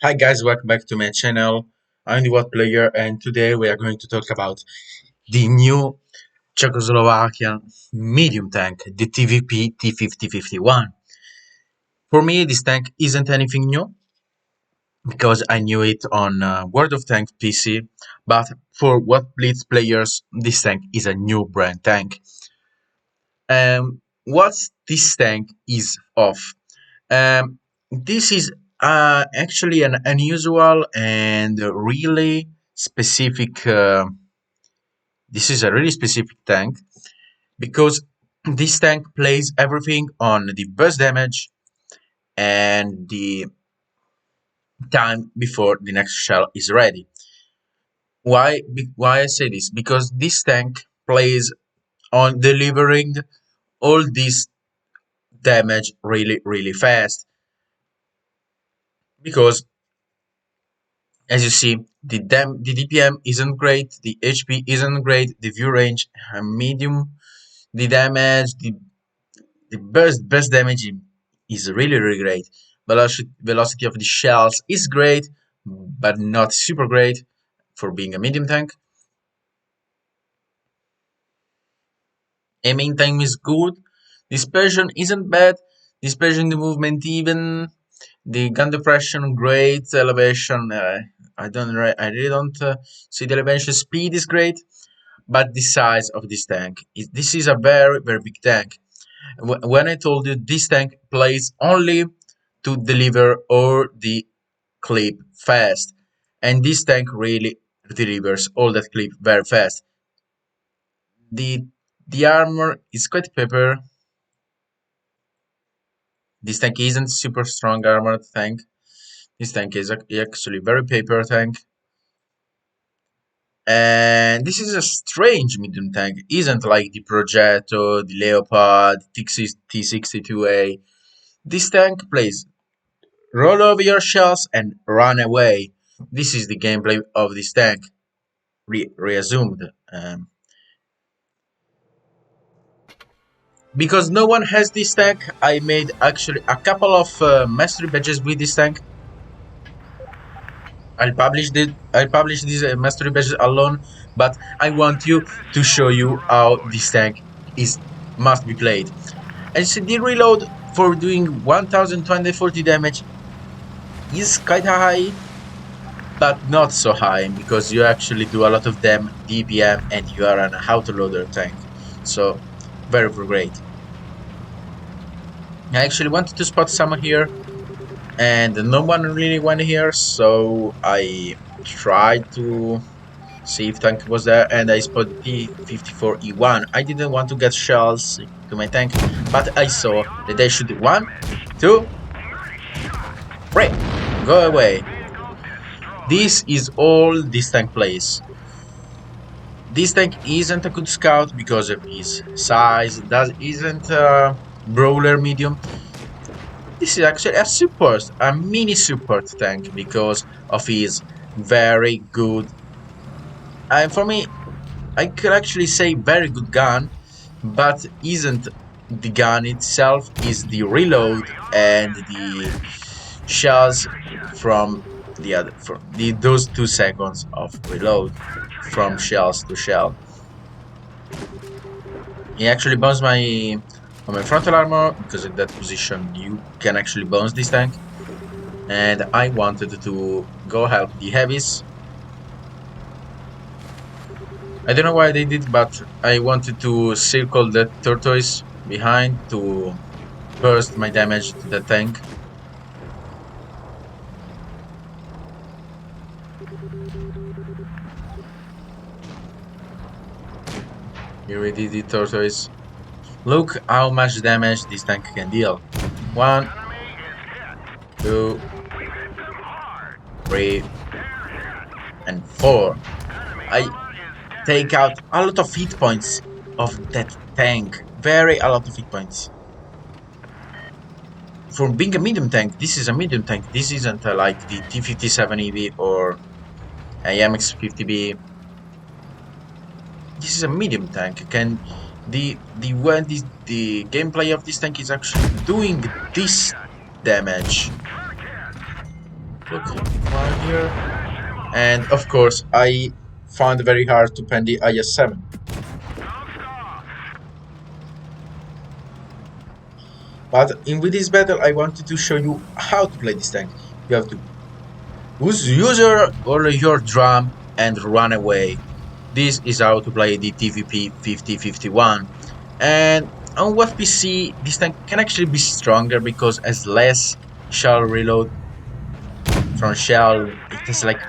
Hi guys, welcome back to my channel. I'm the Wotb player and today we are going to talk about the new Czechoslovakian medium tank, the TVP T50-51. For me, this tank isn't anything new because I knew it on World of Tanks PC, but for Wotb players, this tank is a new brand tank. What this tank is of? This is actually an unusual and really specific. This is a really specific tank because this tank plays everything on the burst damage and the time before the next shell is ready. Why I say this? Because this tank plays on delivering all this damage really fast. Because as you see, the DPM isn't great, the HP isn't great, the view range medium, the damage, the burst damage is really great. Velocity of the shells is great, but not super great for being a medium tank. Aiming time is good. Dispersion isn't bad. Dispersion in the movement even. The gun depression great. Elevation I really don't see the elevation speed is great. But the size of this tank this is a very big tank. When I told you this tank plays only to deliver all the clip fast, and this tank really delivers all that clip very fast. The armor is quite paper. This tank isn't super strong armored tank. This tank is actually very paper tank. And this is a strange medium tank. It isn't like the Progetto, the Leopard, T62A. This tank plays roll over your shells and run away. This is the gameplay of this tank. Reassumed. Because no one has this tank, I made actually a couple of mastery badges with this tank. I'll publish these mastery badges alone, but I want you to show you how this tank must be played. And so the reload for doing 1240 damage is quite high, but not so high because you actually do a lot of them DPM and you are an autoloader tank. So very great. I actually wanted to spot someone here and no one really went here, so I tried to see if tank was there and I spotted T54E1. I didn't want to get shells to my tank, but I saw that they should 1, 2, 3, go away. This is all this tank plays. This tank isn't a good scout because of his size, isn't a brawler medium. This is actually a support, a mini support tank because of his very good, and for me, I could actually say very good gun, but isn't the gun itself, is the reload and the shells from those 2 seconds of reload from shells to shell. He actually burns my frontal armor because in that position you can actually bounce this tank, and I wanted to go help the heavies. I don't know why they did, but I wanted to circle that tortoise behind to burst my damage to the tank. Here we did the tortoise. Look how much damage this tank can deal. 1, 2, 3, and 4. I take out a lot of hit points of that tank. A lot of hit points. For being a medium tank, this is a medium tank. This isn't like the T57EV or AMX50B. This is a medium tank. The gameplay of this tank is actually doing this damage. Look, one here. And of course, I found it very hard to pen the IS-7. But with this battle, I wanted to show you how to play this tank. You have to use your drum and run away. This is how to play the TVP 5051. And on what PC, this tank can actually be stronger because as less shell reload from shell, it has like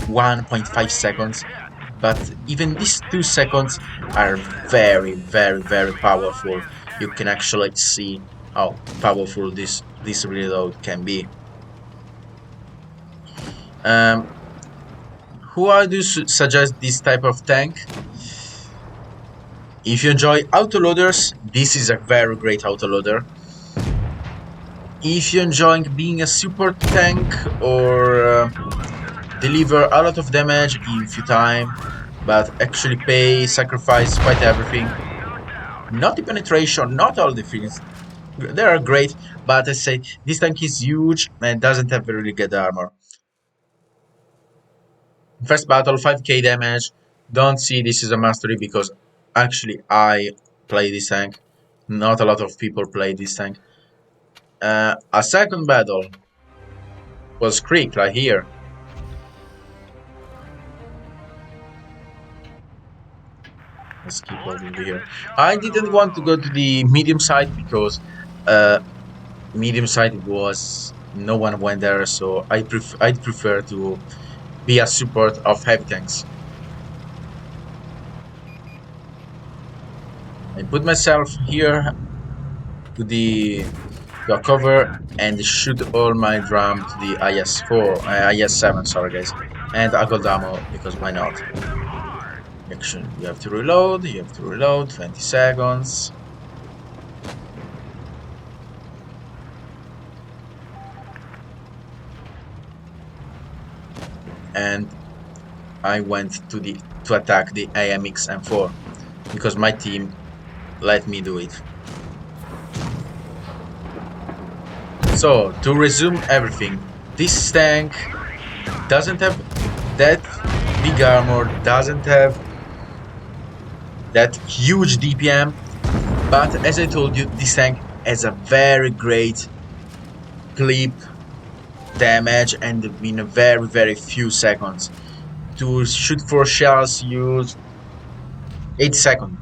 1.5 seconds. But even these 2 seconds are very, very, very powerful. You can actually see how powerful this reload can be. Um, who I do suggest this type of tank? If you enjoy autoloaders, this is a very great autoloader. If you're enjoying being a support tank or deliver a lot of damage in few time, but actually sacrifice quite everything. Not the penetration, not all the things. They are great, but I say this tank is huge and doesn't have really good armor. First battle, 5k damage. Don't see this is a mastery because actually I play this tank. Not a lot of people play this tank. A second battle was Creek right here. Let's keep over here. I didn't want to go to the medium side because medium side was no one went there, so I'd prefer to be a support of heavy tanks. I put myself here to a cover and shoot all my drum to the IS-7, sorry guys, and I got ammo because why not? Action, you have to reload, 20 seconds. And I went to attack the AMX M4 because my team let me do it. So to resume everything, this tank doesn't have that big armor, doesn't have that huge DPM, but as I told you, this tank has a very great clip damage and in a very, very few seconds. To shoot 4 shells, use 8 seconds.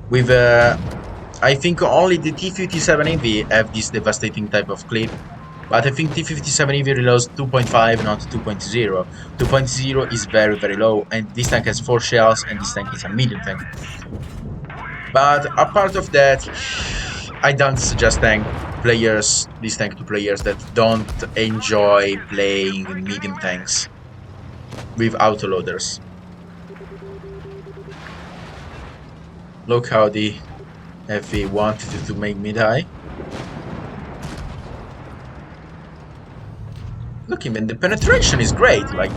With I think only the T57 EV have this devastating type of clip, but I think T57 EV reloads 2.5, not 2.0. 2.0 is very, very low, and this tank has 4 shells, and this tank is a medium tank. But apart of that, I don't suggest this tank to players that don't enjoy playing medium tanks with autoloaders. Look how the FV wanted to make me die. Look, even the penetration is great, like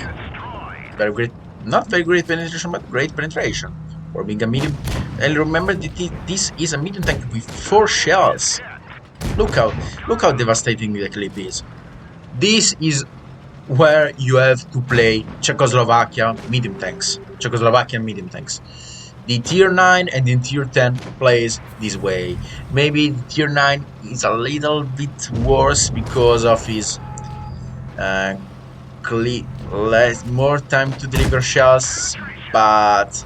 very great, not very great penetration, but great penetration for being a medium. And remember that this is a medium tank with 4 shells. Look how devastating the clip is. This is where you have to play Czechoslovakian medium tanks. The tier 9 and the tier 10 plays this way. Maybe the tier 9 is a little bit worse because of his more time to deliver shells, but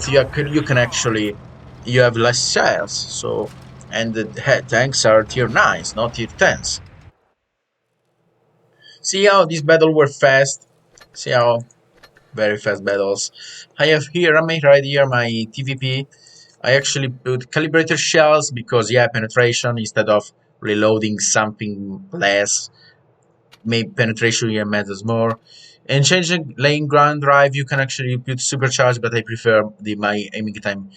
you can actually have less shells. So and the tanks are tier 9s, not tier 10s. See how these battles were fast? See how very fast battles. I have here, I made right here my TVP. I actually put calibrated shells because yeah, penetration instead of reloading something less. Maybe penetration here matters more. And changing lane ground drive, you can actually put supercharge, but I prefer my aiming time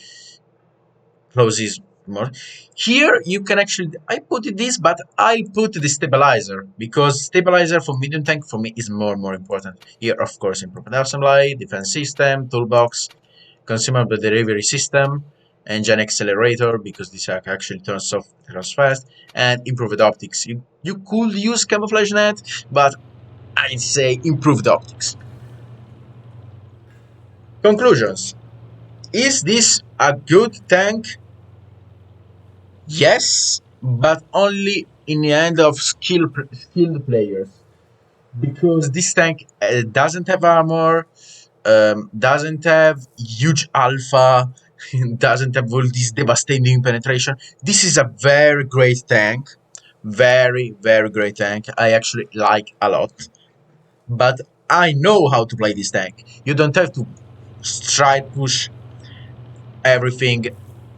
closes more. Here you can actually, I put this, but I put the stabilizer because stabilizer for medium tank for me is more important. Here, of course, improvement assembly, defense system, toolbox, consumable delivery system, engine accelerator because this actually turns fast, and improved optics. You could use camouflage net, but I'd say improved optics. Conclusions. Is this a good tank? Yes, but only in the end of skilled players. Because this tank doesn't have armor, doesn't have huge alpha, doesn't have all this devastating penetration. This is a very great tank. Very, very great tank. I actually like a lot. But I know how to play this tank. You don't have to try push everything.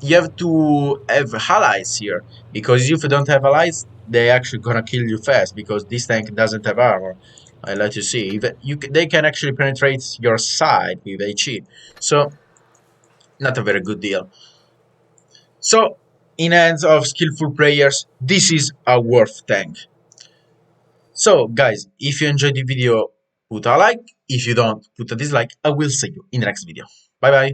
You have to have allies here, because if you don't have allies, they actually gonna kill you fast, because this tank doesn't have armor. I let you see. They can actually penetrate your side with HE, so not a very good deal. So, in hands of skillful players, this is a worth tank. So, guys, if you enjoyed the video, put a like. If you don't, put a dislike. I will see you in the next video. Bye bye.